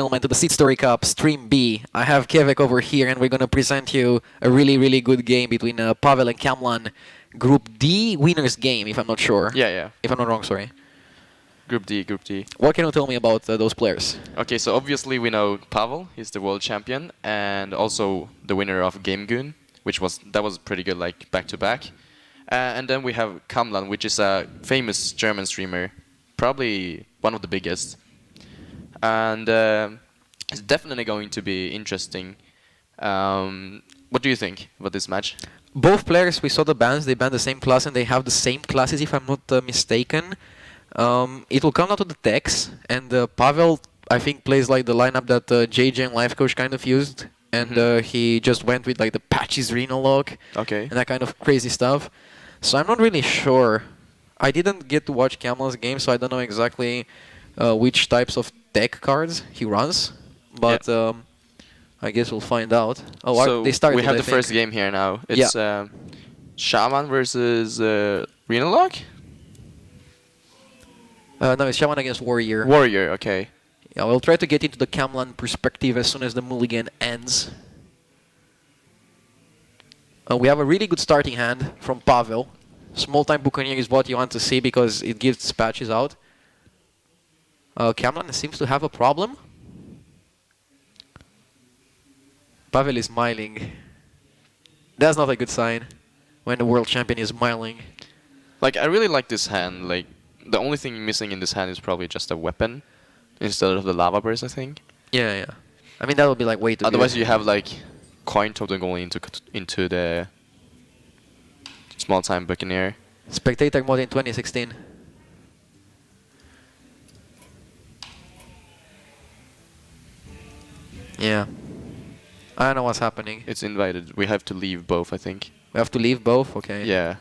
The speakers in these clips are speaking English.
Gentlemen, to the SeatStory Cup Stream B. I have Kevek over here, and we're gonna present you a really good game between Pavel and C4mlann. Group D winners game, if I'm not sure. Yeah. If I'm not wrong, sorry. Group D. What can you tell me about those players? Okay, so obviously we know Pavel, he's the world champion, and also the winner of Game Goon, that was pretty good, like back to back. And then we have C4mlann, which is a famous German streamer, probably one of the biggest. And it's definitely going to be interesting. What do you think about this match? Both players, we saw the bans, they ban the same class and they have the same classes, if I'm not mistaken. It will come down to the techs, and Pavel, I think, plays like the lineup that JJ and Life Coach kind of used. And he just went with like the patches Reno lock and that kind of crazy stuff. So I'm not really sure. I didn't get to watch C4mlann's game, so I don't know exactly which types of tech cards he runs. But I guess we'll find out. Oh, so they started. We have the first game here now. It's Shaman versus Renalock? No, it's Shaman against Warrior. Warrior, okay. Yeah, we'll try to get into the C4mlann perspective as soon as the mulligan ends. We have a really good starting hand from Pavel. Small-time Buccaneer is what you want to see because it gives patches out. C4mlann seems to have a problem. Pavel is smiling. That's not a good sign when the world champion is smiling. Like, I really like this hand. Like, the only thing missing in this hand is probably just a weapon instead of the lava burst, I think. Yeah. I mean, that would be like way too Otherwise, good. you have like coin totem going into the small-time Buccaneer. Spectator mode in 2016. Yeah. I don't know what's happening. It's invited. We have to leave both, I think. We have to leave both? Okay. Yeah.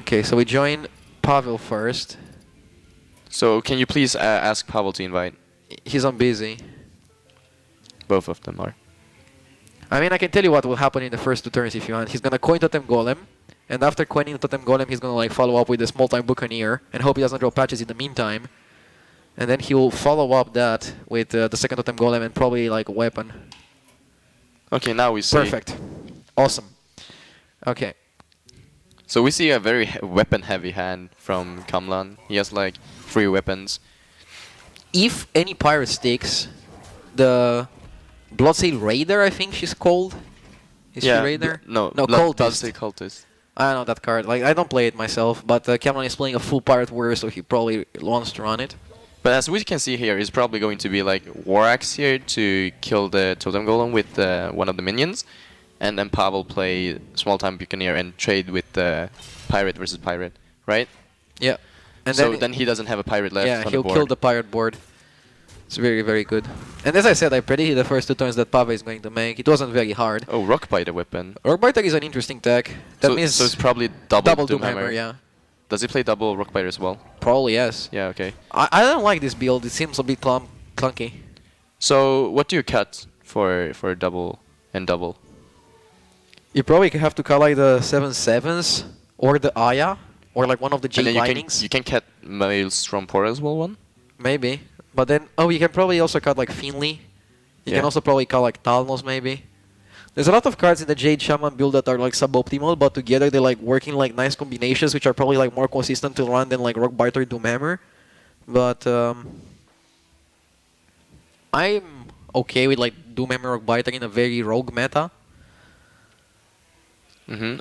Okay, so we join Pavel first. So can you please ask Pavel to invite? He's on busy. Both of them are. I mean, I can tell you what will happen in the first two turns if you want. He's gonna coin Totem Golem, and after coining Totem Golem, he's gonna like follow up with the small-time Buccaneer and hope he doesn't draw patches in the meantime. And then he will follow up that with the second Totem Golem and probably like a weapon. Okay, now we see. Perfect. Awesome. Okay. So we see a very weapon-heavy hand from C4mlann. He has like 3 weapons. If any pirate sticks, the Bloodsail Raider, I think she's called. Is she Raider? No, Cultist. Cultist. I don't know that card. Like, I don't play it myself, but C4mlann is playing a full pirate warrior, so he probably wants to run it. But as we can see here, it's probably going to be like War Axe here to kill the Totem Golem with one of the minions. And then Pavel play small-time Buccaneer and trade with the pirate versus pirate, right? Yeah. And so then he doesn't have a pirate left on the he'll board. kill the pirate board. It's very good. And as I said, I predicted the first 2 turns that Pavel is going to make. It wasn't very hard. Oh, Rockbiter weapon. Rockbiter is an interesting tech. That means so it's probably double Doomhammer, yeah. Does he play double Rockbiter as well? Probably yes. Yeah, okay. I don't like this build. It seems a bit clunky. So what do you cut for double and double? You probably have to cut like the 7/7s or the Aya or like one of the J Lightnings. You can cut Maelstrom Portal as well, one? Maybe. But then, you can probably also cut like Finley. You can also probably cut like Talnos maybe. There's a lot of cards in the Jade Shaman build that are like suboptimal, but together they're like working like nice combinations, which are probably like more consistent to run than like Rockbiter Doomhammer. But I'm okay with like Doomhammer Rockbiter in a very rogue meta.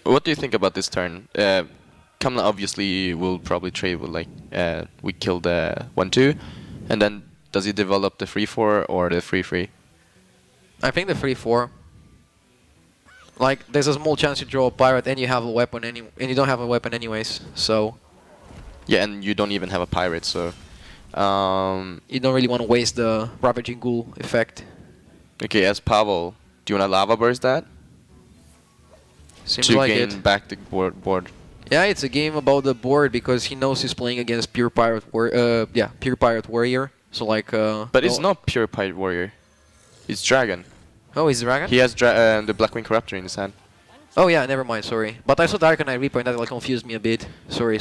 What do you think about this turn? C4mlann obviously will probably trade with like we kill the 1/2, and then does he develop the 3/4 or the 3/3? I think the 3/4. Like, there's a small chance you draw a pirate and you have a weapon, and you don't have a weapon anyways, so... Yeah, and you don't even have a pirate, so... you don't really want to waste the Ravaging Ghoul effect. Okay, as Pavel, do you want to Lava Burst that? Seems to like gain back the board? Yeah, it's a game about the board because he knows he's playing against pure pirate warrior. So like... but it's not pure pirate warrior. It's dragon. Oh, he's Dragon? He has the Blackwing Corruptor in his hand. Oh yeah, never mind, sorry. But I saw the Arcanine Reaper and that like confused me a bit. Sorry.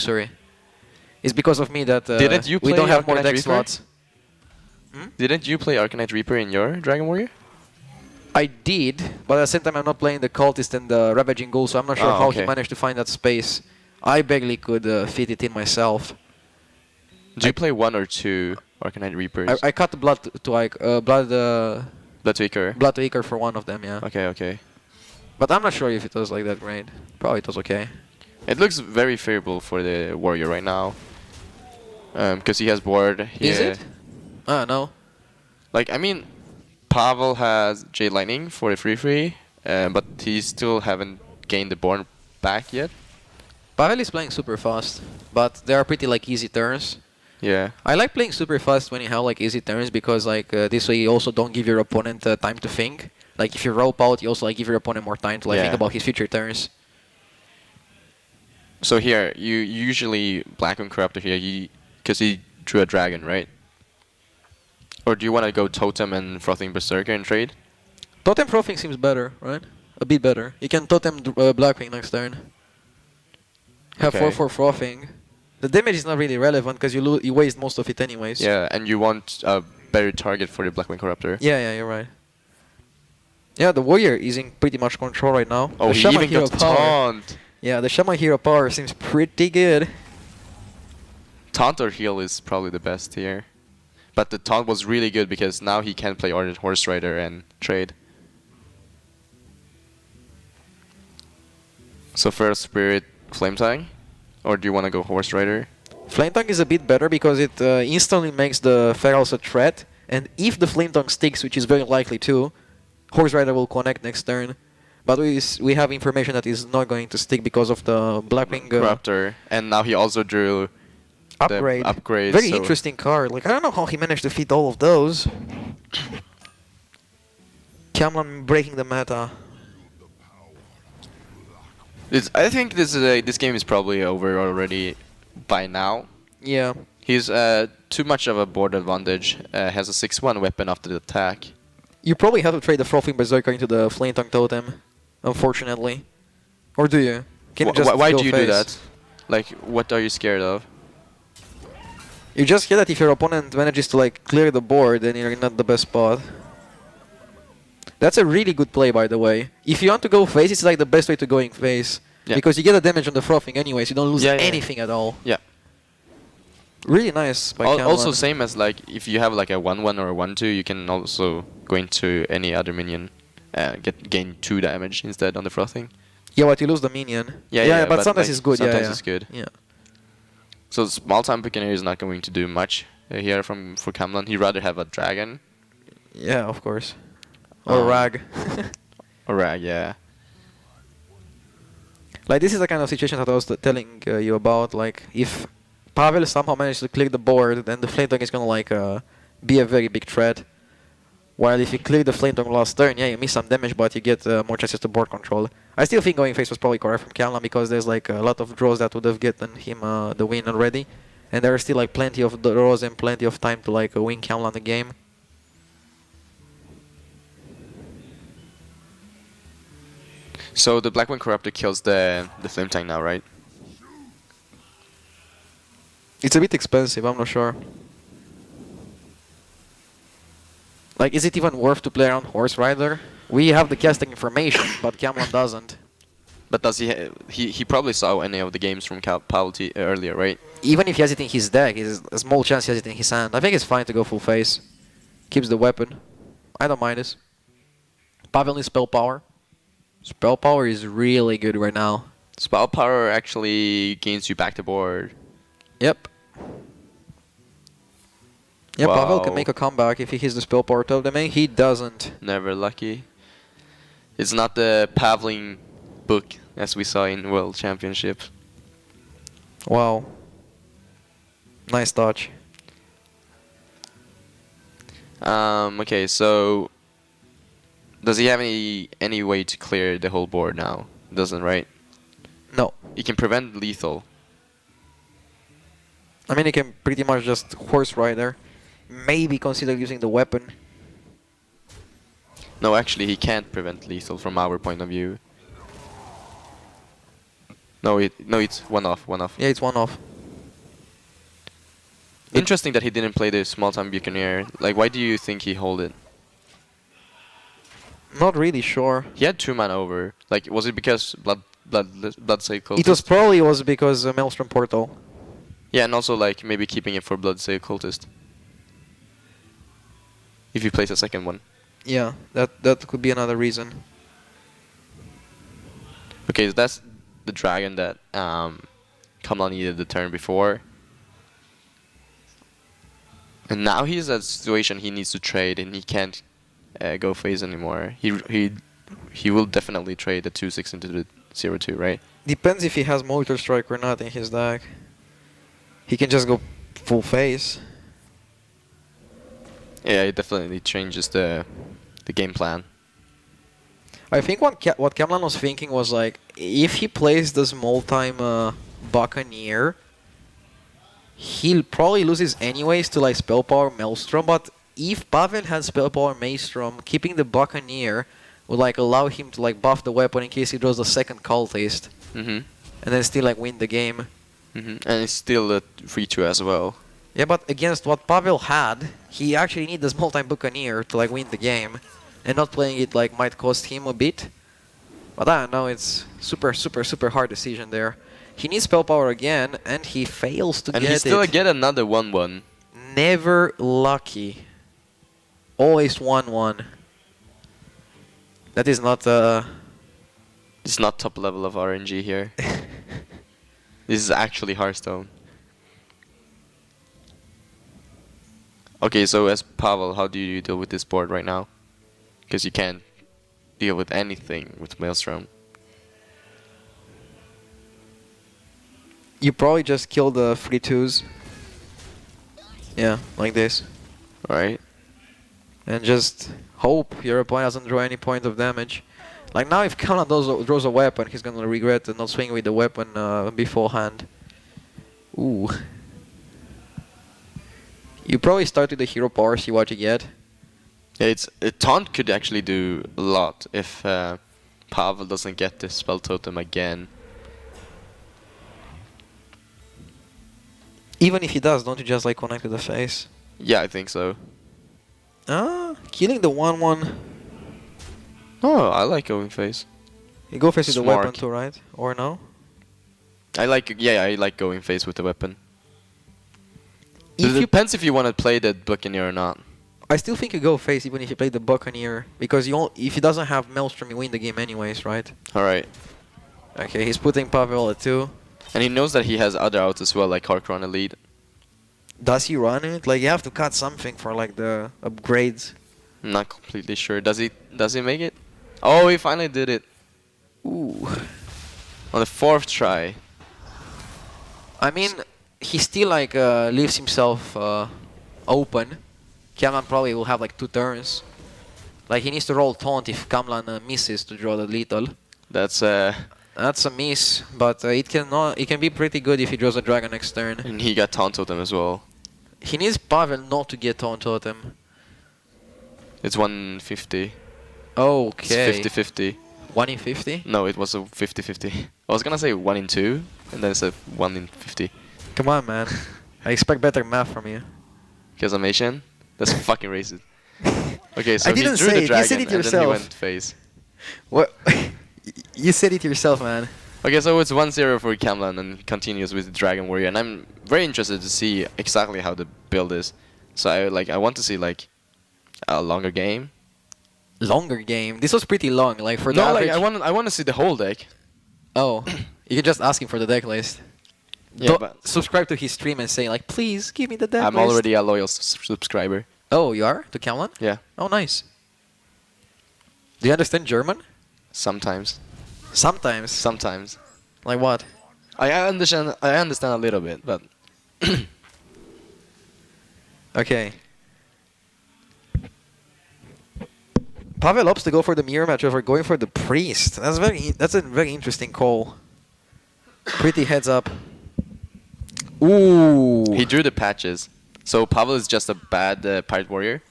It's because of me that Didn't you we play don't have more Arcanine deck Reaper? slots. Hmm? Didn't you play Arcanite Reaper in your Dragon Warrior? I did, but at the same time I'm not playing the Cultist and the Ravaging Ghoul, so I'm not sure Oh, how he okay. managed to find that space. I barely could fit it in myself. Do you play 1 or 2 Arcanite Reapers? I cut the Blood to Blood Bloodtweaker. Blood to Icar for one of them, yeah. Okay, okay. But I'm not sure if it was like that great. Probably it was okay. It looks very favorable for the Warrior right now. Because he has board. Is it? I don't know. Like, I mean, Pavel has Jade Lightning for the free, but he still haven't gained the board back yet. Pavel is playing super fast, but they are pretty like easy turns. Yeah. I like playing super fast when you have like easy turns because like this way you also don't give your opponent time to think. Like if you rope out, you also like give your opponent more time to like think about his future turns. So here, you usually Black on Corruptor here, because he drew a dragon, right? Or do you want to go Totem and Frothing Berserker and trade? Totem Frothing seems better, right? A bit better. You can Totem Blackwing next turn. Have 4/4 Frothing. The damage is not really relevant because you waste most of it anyways. Yeah, and you want a better target for the Blackwing Corruptor. Yeah, you're right. Yeah, the Warrior is in pretty much control right now. Oh, the he Shaman even Hero got power. Taunt! Yeah, the Shaman Hero power seems pretty good. Taunt or heal is probably the best here. But the taunt was really good because now he can play Ardent Horse Rider and trade. So first Spirit Flame Tongue? Or do you want to go Horse Rider? Flame Tongue is a bit better because it instantly makes the Ferals a threat. And if the Flame Tongue sticks, which is very likely to, Horse Rider will connect next turn. But we have information that is not going to stick because of the Blackwing Corruptor. And now he also drew upgrade. The upgrade. Very interesting card. Like I don't know how he managed to fit all of those. C4mlann breaking the meta. I think this game is probably over already by now. Yeah. He's too much of a board advantage. Has a 6/1 weapon after the attack. You probably have to trade the Frothing Berserker into the Flame Tongue Totem, unfortunately. Or do you? Can you just why go do you face? do that? Like, what are you scared of? You just hear that if your opponent manages to like clear the board, then you're not the best spot. That's a really good play, by the way. If you want to go face, it's like the best way to go in face. Yeah. Because you get a damage on the Frothing anyways, you don't lose anything at all. Yeah. Really nice by C4mlann. Also same as like if you have like a 1/1 or a 1/2, you can also go into any other minion, gain 2 damage instead on the Frothing. Yeah, but you lose the minion. Yeah, but sometimes like, it's good. Sometimes yeah. it's good. Yeah. So small time Buccaneer is not going to do much here for C4mlann. He'd rather have a dragon. Yeah, of course. Or Rag. Or Rag, yeah. Like this is the kind of situation that I was telling you about. Like if Pavel somehow managed to clear the board, then the Flame Tongue is gonna like be a very big threat. While if you clear the Flame Tongue last turn, yeah, you miss some damage, but you get more chances to board control. I still think going face was probably correct from C4mlann because there's like a lot of draws that would have gotten him the win already, and there are still like plenty of draws and plenty of time to like win C4mlann the game. So the Blackwing Corruptor kills the Flame Tank now, right? It's a bit expensive, I'm not sure. Like, is it even worth to play around Horse Rider? We have the casting information, but C4mlann doesn't. But does he probably saw any of the games from Pavel earlier, right? Even if he has it in his deck, it's a small chance he has it in his hand. I think it's fine to go full face. Keeps the weapon. I don't mind this. Pavel needs spell power. Spell power is really good right now. Spell power actually gains you back to board. Yep. Yeah, Wow. Pavel can make a comeback if he hits the spell power top domain. He doesn't. Never lucky. It's not the Paveling book as we saw in World Championship. Wow. Nice touch. Okay, so does he have any way to clear the whole board now? Doesn't, right? No. He can prevent lethal. I mean, he can pretty much just Horse Rider. Maybe consider using the weapon. No, actually, he can't prevent lethal from our point of view. No, it's one off. Yeah, it's one off. Interesting that he didn't play the small-time Buccaneer. Like, why do you think he hold it? Not really sure. He had 2 mana over. Like, was it because Bloodsail Cultist? It was probably because Maelstrom Portal. Yeah, and also like maybe keeping it for Bloodsail Cultist. If he plays a second one. Yeah, that could be another reason. Okay, so that's the dragon that Kamlan needed the turn before. And now he's at a situation he needs to trade and he can't go phase anymore. He will definitely trade the 2/6 into the 0/2, right? Depends if he has Motor Strike or not in his deck. He can just go full phase. Yeah, it definitely changes the game plan. I think what Kamlan was thinking was like, if he plays the small-time Buccaneer, he'll probably loses anyways to like Spell Power Maelstrom, but if Pavel had Spell Power Maelstrom, keeping the Buccaneer would like allow him to like buff the weapon in case he draws the second Cultist, and then still like win the game. And it's still a 3/2 as well. Yeah, but against what Pavel had, he actually needs the small-time Buccaneer to like win the game, and not playing it like might cost him a bit. But I don't know, it's super hard decision there. He needs Spell Power again, and he fails to And get it. he still get another 1/1. Never lucky. Always 1/1. That is not It's not top level of RNG here. This is actually Hearthstone. Okay, so as Pavel, how do you deal with this board right now? Because you can't deal with anything with Maelstrom. You probably just kill the 3/2s. Yeah, like this. Right? And just hope your opponent doesn't draw any point of damage. Like now if Kamlan draws a weapon, he's gonna regret not swinging with the weapon beforehand. Ooh. You probably start with the hero power, see what you get. Yeah, taunt could actually do a lot if Pavel doesn't get the spell totem again. Even if he does, don't you just like connect to the face? Yeah, I think so. Ah, killing the 1/1. Oh, I like going face. You go face with the Smart. weapon too, right? Or no? I like going face with the weapon. If It you depends if you want to play the Buccaneer or not. I still think you go face even if you play the Buccaneer, because if he doesn't have Maelstrom, you win the game anyways, right? Alright. Okay, he's putting Pavel at 2. And he knows that he has other outs as well, like Harkron Elite. Does he run it? Like you have to cut something for like the upgrades. I'm not completely sure. Does he make it? Oh, he finally did it. Ooh. On the 4th try. I mean, he still like leaves himself open. Kamlan probably will have like 2 turns. Like he needs to roll taunt if Kamlan misses to draw the lethal. That's That's a miss, but it can be pretty good if he draws a dragon next turn. and he got taunt totem as well. He needs Pavel not to get taunt totem. It's 150. Okay. It's 50-50. 1 in 50? No, it was a 50-50. I was gonna say 1 in 2, and then it's a 1 in 50. Come on, man. I expect better math from you. Because I'm Asian? That's fucking racist. Okay, so I didn't he drew say the it. dragon You said it and then he yourself. went face. What? You said it yourself, man. Okay, so it's 1-0 for Kamlan and continues with the Dragon Warrior, and I'm very interested to see exactly how the build is. So I want to see like a longer game. Longer game. This was pretty long. Like for the No, average. like I want to see the whole deck. Oh, you can just ask him for the deck list. Yeah, Don't but subscribe to his stream and say like, please give me the deck I'm list. already a loyal subscriber. Oh, you are to Kamlan? Yeah, Oh, nice. Do you understand German? sometimes. Sometimes. Sometimes. Like what? I understand a little bit, but Okay. Pavel opts to go for the mirror match over going for the priest. That's a very interesting call. Pretty heads up. Ooh. he drew the patches. So Pavel is just a bad Pirate Warrior.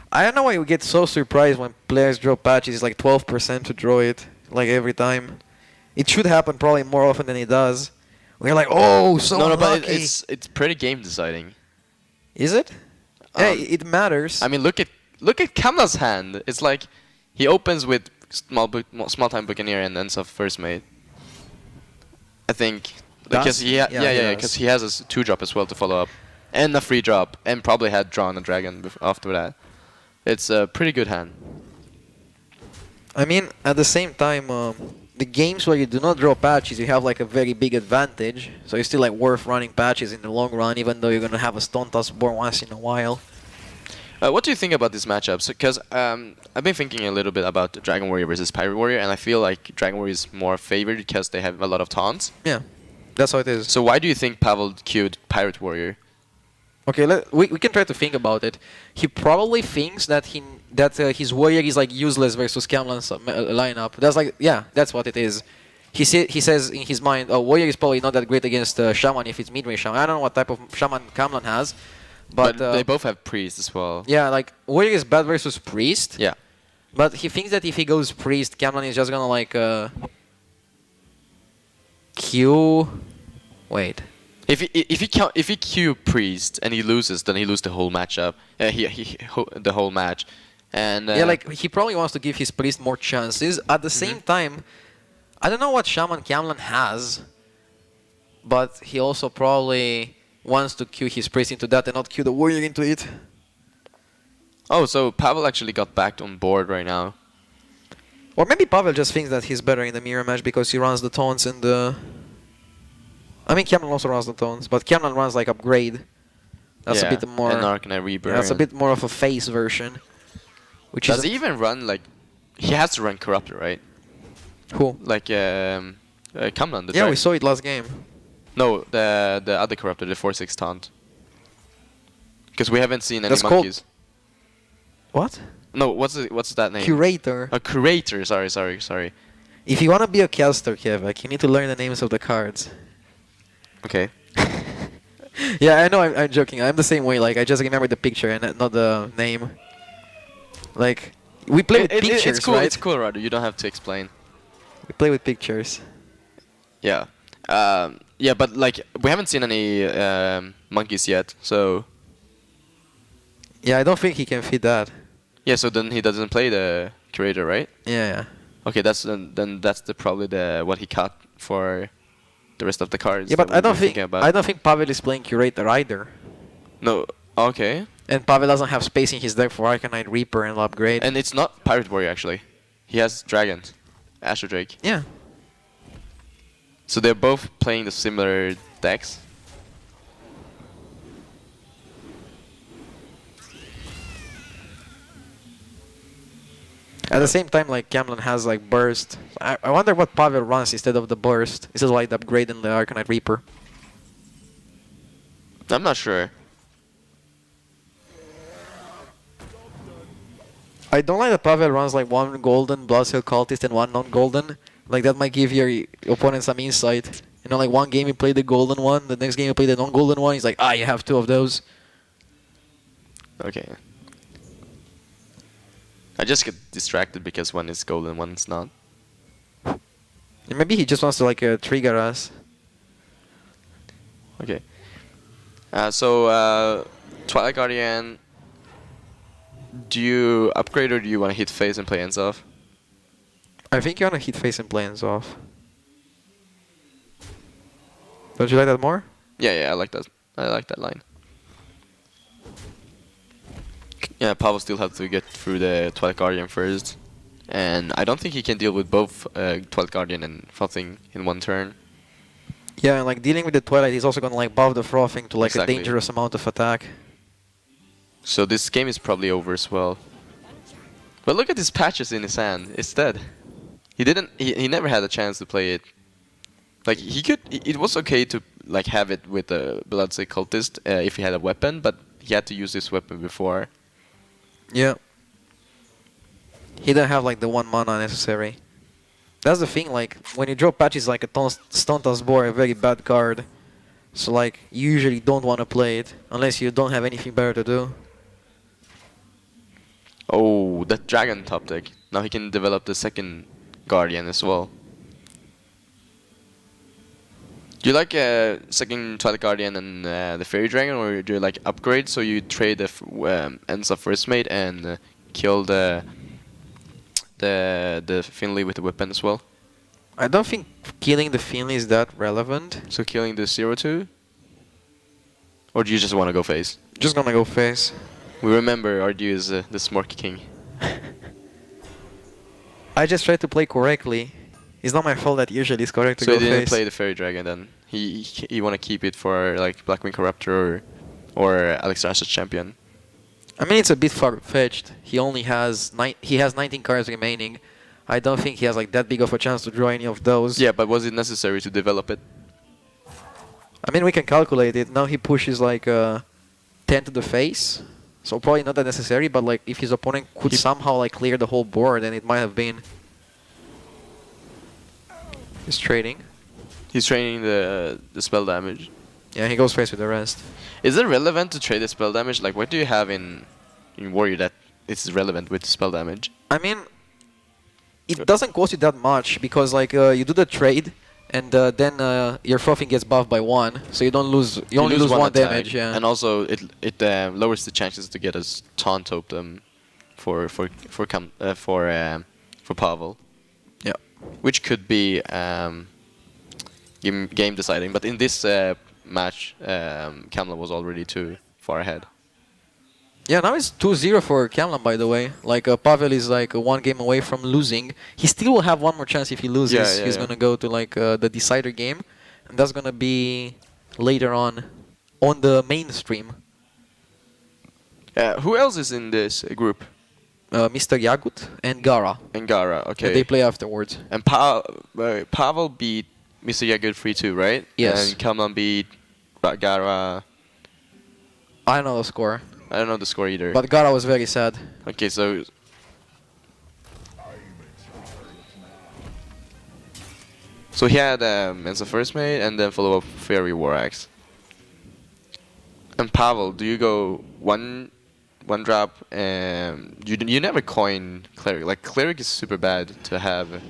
I don't know why we get so surprised when players draw patches. It's like 12% to draw it, like every time. It should happen probably more often than it does. We're like, oh, so No, but unlucky. it's pretty game deciding. Is it? Hey, Um, it matters. I mean, look at Kamla's hand. It's like he opens with small time Buccaneer and ends off first mate. I think because Does? yeah, Yeah, he because does. he has a 2-drop as well to follow up, and a free drop, and probably had drawn a dragon after that. It's a pretty good hand. I mean, at the same time, the games where you do not draw patches, you have like a very big advantage. So it's still like worth running patches in the long run, even though you're gonna have a Stone Toss board once in a while. What do you think about these matchups? Because I've been thinking a little bit about Dragon Warrior versus Pirate Warrior, and I feel like Dragon Warrior is more favored because they have a lot of taunts. Yeah, that's how it is. So why do you think Pavel queued Pirate Warrior? Okay, we can try to think about it. He probably thinks that his warrior is like useless versus Camlan's lineup. That's like, yeah, that's what it is. He says in his mind, oh, warrior is probably not that great against shaman if it's mid-range shaman. I don't know what type of shaman Camlan has, but they both have priest as well. yeah, like warrior is bad versus priest. Yeah. But he thinks that if he goes priest, Camlan is just gonna like Q. Wait. If he queue priest and he loses, then he loses the whole matchup. The whole match, and Yeah, like he probably wants to give his priest more chances. At the same time, I don't know what Shaman Camlan has, but he also probably wants to queue his priest into that and not queue the warrior into it. oh, so Pavel actually got back on board right now. Or maybe Pavel just thinks that he's better in the mirror match because he runs the taunts and the... I mean, Camlan also runs the taunts, but Camlan runs like upgrade. That's a bit more... And Arcanine Reaper. That's a bit more of a face version. Which Does is he even run like... He has to run Corruptor, right? Who? Like Kamlan, the Yeah, we dragon. saw it last game. No, the other Corruptor, the 4/6 taunt. Because we haven't seen any That's called- monkeys. What? No, what's that name? Curator. A curator. Sorry. If you want to be a caster, Kevak, you need to learn the names of the cards. Okay. Yeah, I know I'm joking. I'm the same way. Like, I just remember the picture and not the name. Like, we play with pictures, it's cool. right? It's cool, Radu. You don't have to explain. We play with pictures. Yeah. Yeah, but like we haven't seen any monkeys yet, so Yeah, I don't think he can fit that. yeah. So then he doesn't play the curator, right? Yeah. Okay, then that's probably what he cut for the rest of the cards. Yeah, but that I we've don't been think thinking about. I don't think Pavel is playing Curator either. No. Okay. And Pavel doesn't have space in his deck for Arcanine Reaper and upgrade. And it's not Pirate Warrior actually. He has Dragon, Astro Drake. Yeah. So they're both playing the similar decks. At the same time, like, Camlan has, like, Burst. I wonder what Pavel runs instead of the Burst. Instead of, like, the upgrade and the Arcanine Reaper. I'm not sure. I don't like that Pavel runs, like, one golden Bloodseal Cultist and one non-golden. Like, that might give your opponent some insight. You know, like, one game you play the golden one, the next game you play the non-golden one, he's like, ah, you have two of those. Okay. I just get distracted because one is gold and one's not. And maybe he just wants to, like, trigger us. Okay. So Twilight Guardian. Do you upgrade or do you want to hit face and play ends off? I think you want to hit face and play ends off. Don't you like that more? Yeah, I like that. I like that line. Yeah, Pavel still has to get through the Twilight Guardian first, and I don't think he can deal with both Twilight Guardian and Frothing in one turn. Yeah, and like dealing with the Twilight, he's also gonna like buff the Frothing to like Exactly. a dangerous amount of attack. So this game is probably over as well. But look at these patches in his hand. It's dead. He didn't. He never had a chance to play it. Like he could. It was okay to like have it with the Bloodseal Cultist if he had a weapon, but he had to use this weapon before. Yeah. He didn't have like the 1 mana necessary. That's the thing, like when you draw patches like a Stone Toss board, a very bad card. So like you usually don't want to play it unless you don't have anything better to do. Oh, that Dragon top deck. Now he can develop the second Guardian as well. Do you like second Twilight Guardian and the Fairy Dragon, or do you like upgrade? So you trade the ends of First Mate and kill the Finley with the weapon as well. I don't think killing the Finley is that relevant. So killing the 0-2? Or do you just want to go face? Just gonna go face. We remember Ardu is the Smork King. I just try to play correctly. It's not my fault that usually it's correct to So go he didn't face. play the Fairy Dragon then? He want to keep it for like Blackwing Corruptor or Alexander's Champion? I mean, it's a bit far-fetched. He only has 19 cards remaining. I don't think he has like that big of a chance to draw any of those. Yeah, but was it necessary to develop it? I mean, we can calculate it. Now he pushes like 10 to the face. So probably not that necessary, but like if his opponent could somehow like clear the whole board, then it might have been. He's trading. He's training the spell damage. Yeah, he goes face with the rest. Is it relevant to trade the spell damage? Like, what do you have in Warrior that is relevant with spell damage? I mean, it doesn't cost you that much because like you do the trade, and then your frothing gets buffed by 1, so you don't lose. You only lose 1 attack, damage. Yeah. and also it lowers the chances to get a taunt totem for Pavel. Yeah. Which could be game deciding, but in this match, Kamla was already too far ahead. Yeah, now it's 2-0 for KamLann, by the way. Like Pavel is like 1 game away from losing. He still will have 1 more chance if he loses. Yeah, He's gonna go to like the decider game, and that's gonna be later on the main stream. Who else is in this group? Mr. Yagut and Gara. And Gara, okay. And they play afterwards. And Pavel beat Mr. Yagut 3-2, right? Yes. And Kamlan beat Gara. I don't know the score, I don't know the score either. but Gara was very sad. Okay, so he had as a first mate and then follow up Fairy War Axe. And Pavel, do you go one drop? You never coin Cleric. Like Cleric is super bad to have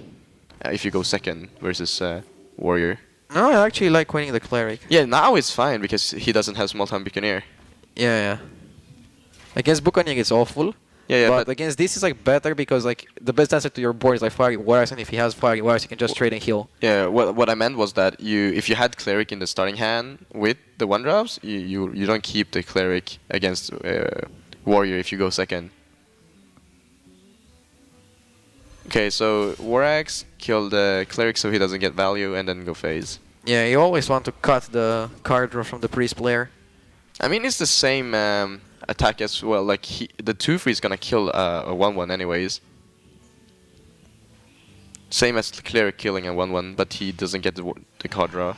if you go second versus Warrior. No, I actually like coining the Cleric. Yeah, now it's fine because he doesn't have Small Town Buccaneer. Yeah. Against Buccaneer it's awful. Yeah, but against this is like better because like the best answer to your board is like Fiery Warriors, and if he has Fiery Warriors, you can just trade and heal. Yeah, what I meant was that if you had Cleric in the starting hand with the 1-drops, you don't keep the Cleric against Warrior if you go second. Okay, so War Axe kill the Cleric so he doesn't get value and then go phase. Yeah, you always want to cut the card draw from the priest player. I mean, it's the same attack as well. Like the 2-3 is gonna kill a 1-1 anyways. Same as Cleric killing a 1-1, but he doesn't get the card draw.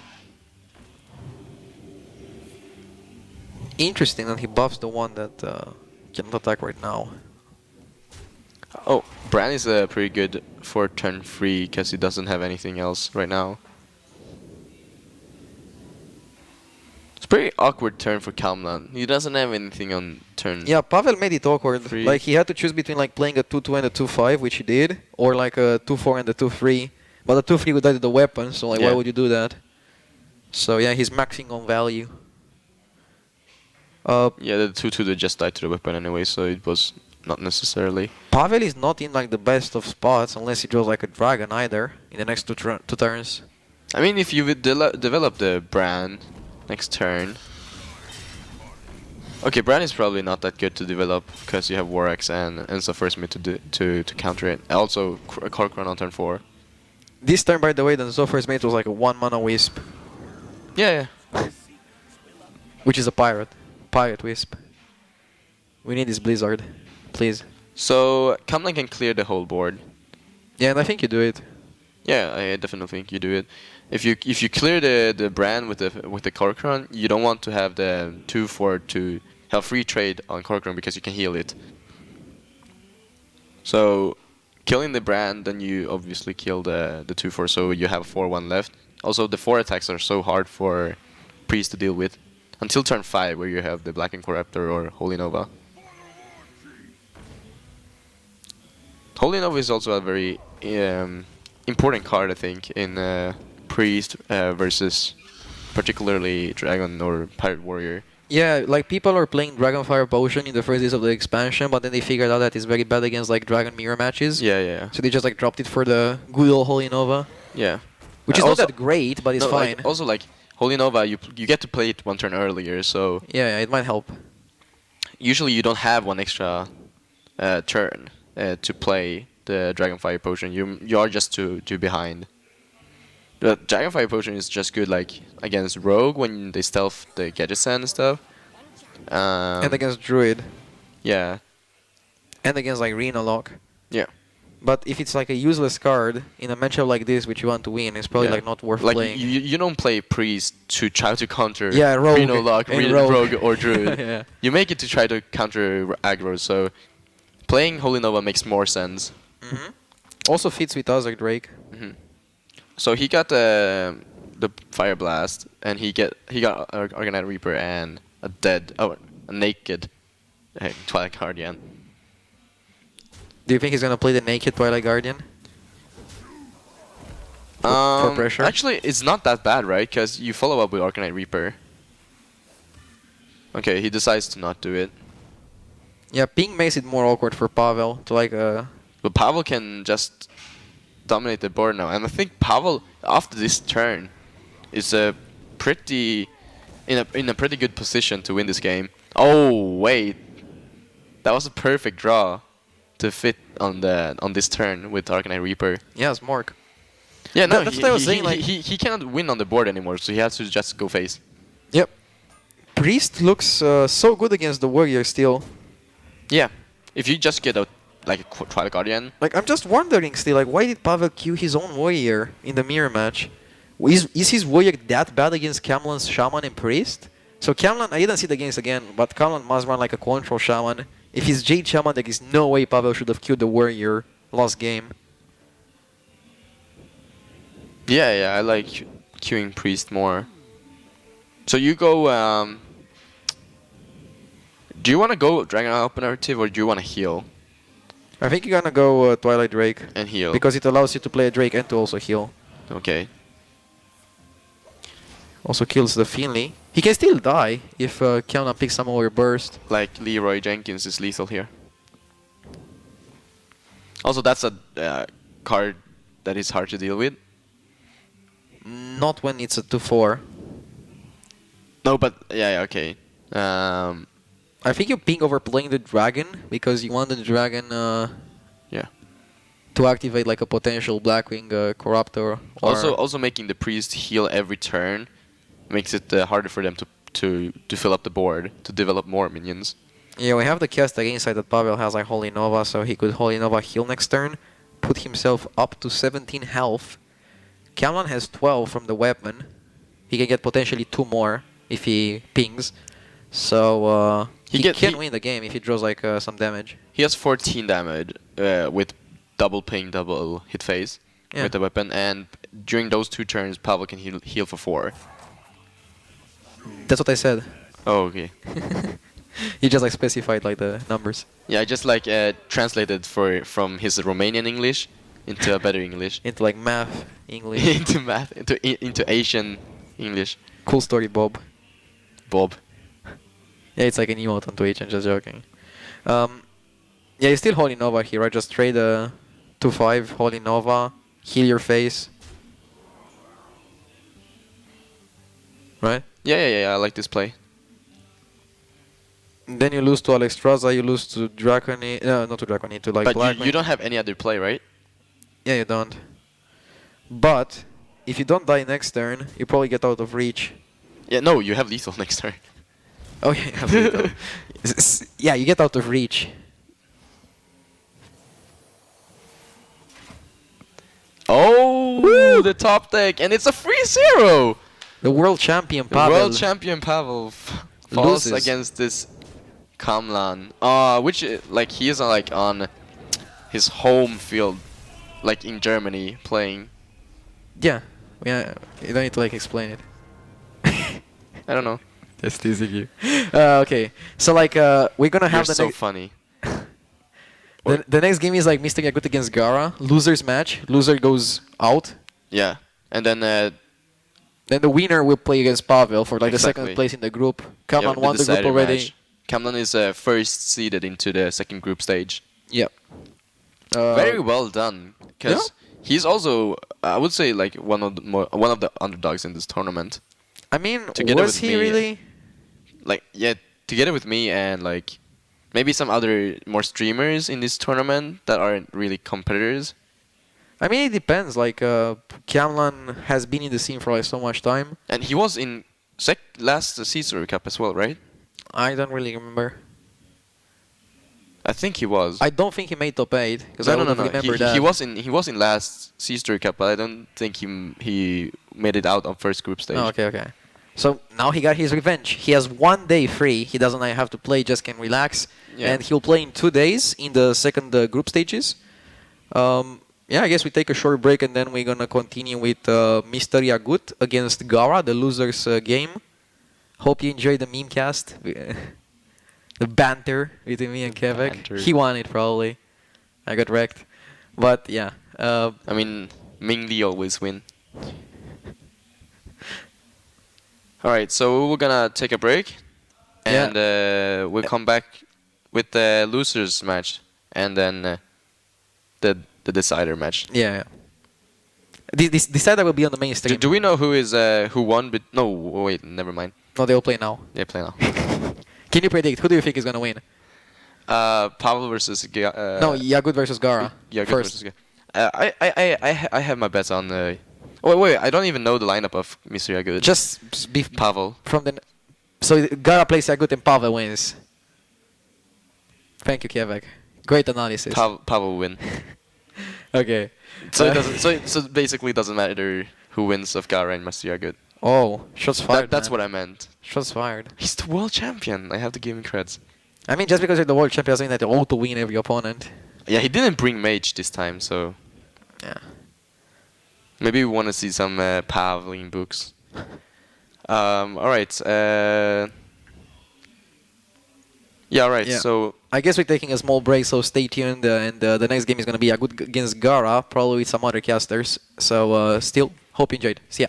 Interesting that he buffs the one that cannot attack right now. Oh, Bran is pretty good for turn 3 because he doesn't have anything else right now. It's a pretty awkward turn for KamLann. He doesn't have anything on turn. Yeah, Pavel made it awkward. 3. Like he had to choose between like playing a 2-2 and a 2-5, which he did, or like a 2-4 and a 2-3. But the 2-3 would die to the weapon, so like why would you do that? So yeah, he's maxing on value. Yeah, the 2-2 they just died to the weapon anyway, so it was not necessarily. Pavel is not in like the best of spots unless he draws like a dragon either in the next two turns. I mean, if you would develop the Bran next turn. Okay, Bran is probably not that good to develop because you have War Axe and Ensa first mid to counter it. Also, Corcoran on turn 4. This turn, by the way, the Zophir's mate was like a 1-mana Wisp, Yeah. which is a pirate. Pirate Wisp. We need this Blizzard, please. So KamLann can clear the whole board. Yeah, and I think you do it. Yeah, I definitely think you do it. If you clear the Bran with the Corcoran, you don't want to have the 2-4 to have free trade on Corcoran because you can heal it. So killing the Bran, then you obviously kill the 2-4, so you have 4-1 left. Also, the 4 attacks are so hard for Priest to deal with until turn 5, where you have the Blackened Corruptor or Holy Nova. Holy Nova is also a very important card, I think, in Priest versus particularly Dragon or Pirate Warrior. Yeah, like people are playing Dragonfire Potion in the first days of the expansion, but then they figured out that it's very bad against like Dragon Mirror matches. Yeah, yeah, So they just like dropped it for the good old Holy Nova, yeah. which is not Also- that great, but it's no, fine. like, also, like Holy Nova, you get to play it one turn earlier, so Yeah, it might help. usually you don't have one extra turn to play the Dragonfire Potion. You are just too behind. The Dragonfire Potion is just good like against Rogue when they stealth the Gadgetzan and stuff. And against Druid, Yeah, and against like Renolock. yeah. But if it's like a useless card in a matchup like this, which you want to win, it's probably Yeah. like not worth Like playing. you don't play Priest to try to counter Yeah, Rogue Renolock, and Rogue. Rogue or Druid. Yeah. You make it to try to counter aggro, so playing Holy Nova makes more sense. Also fits with Azure Drake. hmm So he got the Fire Blast, and he got Arcanite Reaper and a naked Twilight Guardian. Do you think he's gonna play the naked Twilight Guardian? For pressure? Actually, it's not that bad, right? Because you follow up with Arcanite Reaper. Okay, he decides to not do it. Yeah, ping makes it more awkward for Pavel to like But Pavel can just dominate the board now, and I think Pavel after this turn is in a pretty good position to win this game. Oh wait, that was a perfect draw to fit on this turn with Arcanite Reaper. yeah, Smork. Yeah, no, That's what I was saying, like- he cannot win on the board anymore, so he has to just go face. Yep. Priest looks so good against the Warrior still. Yeah, if you just get like a Twilight Guardian. Like I'm just wondering still, like why did Pavel queue his own Warrior in the mirror match? Is his Warrior that bad against Camlan's Shaman and Priest? So Camlan, I didn't see the games again, but Camlan must run like a control Shaman. If he's Jade Shaman, there is no way Pavel should have killed the Warrior last game. Yeah, I like queuing Priest more. So you go. Do you want to go Dragon Open Narrative or do you want to heal I think you're gonna go Twilight Drake and heal? because it allows you to play a Drake and to also heal. Okay. Also kills the Finley. He can still die if Kiana picks some over burst. Like Leroy Jenkins is lethal here. Also, that's a card that is hard to deal with. Not when it's a 2-4. No, but yeah, okay. I think you ping over playing the dragon because you want the dragon Yeah. to activate like a potential Blackwing Corruptor. Or Also making the priest heal every turn makes it harder for them to fill up the board to develop more minions. yeah, we have the caster inside that Pavel has like Holy Nova, so he could Holy Nova heal next turn, put himself up to 17 health. Kamlan has 12 from the weapon. He can get potentially 2 more if he pings. So he can win the game if he draws like some damage. He has 14 damage with double ping, double hit phase with the weapon, and during those 2 turns, Pavel can heal for 4. That's what I said. Oh, okay. He just like specified like the numbers. Yeah, I just like translated from his Romanian English into a better English. Into like math, English. into math, into Asian English. Cool story, Bob. Bob. Yeah, it's like an emote on Twitch, I'm just joking. Yeah, you still Holy Nova here, right? Just trade a 2-5 Holy Nova, heal your face. Right? Yeah, I like this play. Then you lose to Alexstrasza, you lose to Dracony, not to Dracony, to like But Blackwing. you don't have any other play, right? Yeah, you don't. But if you don't die next turn, you probably get out of reach. Yeah, no, you have lethal next turn. Oh yeah, you have lethal. Yeah, you get out of reach. Oh, Woo! the top deck, and it's a 3-0. The world champion The Pavel. world champion Pavel falls loses against this C4mlann. Which like he is like on his home field, like in Germany playing. Yeah, you don't need to like explain it. I don't know. Just teasing you. Okay, so like we're gonna have You're the so next. funny. The next game is like Mr. Yagut against Gara. Losers match. Loser goes out. Yeah, and then Then the winner will play against Pavel for like the Exactly. second place in the group. Yeah, Kamlan the won the group decider already. match. Kamlan is first seeded into the second group stage. Yep. Very well done, because he's also, I would say, like one of the underdogs in this tournament. I mean, Together was with he me. really? Like, yeah, together with me and like maybe some other more streamers in this tournament that aren't really competitors. I mean, it depends. Like, Kamlan has been in the scene for like so much time. And he was in last SeatStory Cup as well, right? I don't really remember. I think he was. I don't think he made top 8 because I don't remember that. He was in last SeatStory Cup, but I don't think he made it out on first group stage. Oh, okay. So now he got his revenge. He has 1 day free. He doesn't have to play, just can relax. Yeah. And he'll play in 2 days in the second group stages. Yeah, I guess we take a short break and then we're gonna continue with Mr. Yagut against Gara, the losers game. Hope you enjoyed the meme cast. The banter between me and Kevek. Banter. He won it probably. I got wrecked. But yeah. I mean, Ming Li always win. Alright, so we're gonna take a break. And we'll come back with the losers match. And then the decider match. Yeah. This decider will be on the main stream. Do we know who won? But no, wait, never mind. No, they'll play now. They play now. Can you predict? Who do you think is gonna win? Pavel versus No, Yagut versus Gara. Yagut first. versus I have my bets on wait, I don't even know the lineup of Mr. Yagut. Just be Pavel. from the. So Gara plays Yagut and Pavel wins. Thank you, Kevek. Great analysis. Pavel win. Okay. So it doesn't. So it basically doesn't matter who wins of Gara and Mr. Yagut. Oh, shots fired. That's man. what I meant. Shots fired. He's the world champion. I have to give him creds. I mean, just because you're the world champion doesn't mean that you auto win every opponent. Yeah, he didn't bring Mage this time, so Yeah. maybe we want to see some Paveling books. All right. Yeah, all right. Yeah. So I guess we're taking a small break, so stay tuned. And the next game is going to be Yagut against Gara, probably with some other casters. So still, hope you enjoyed. See ya.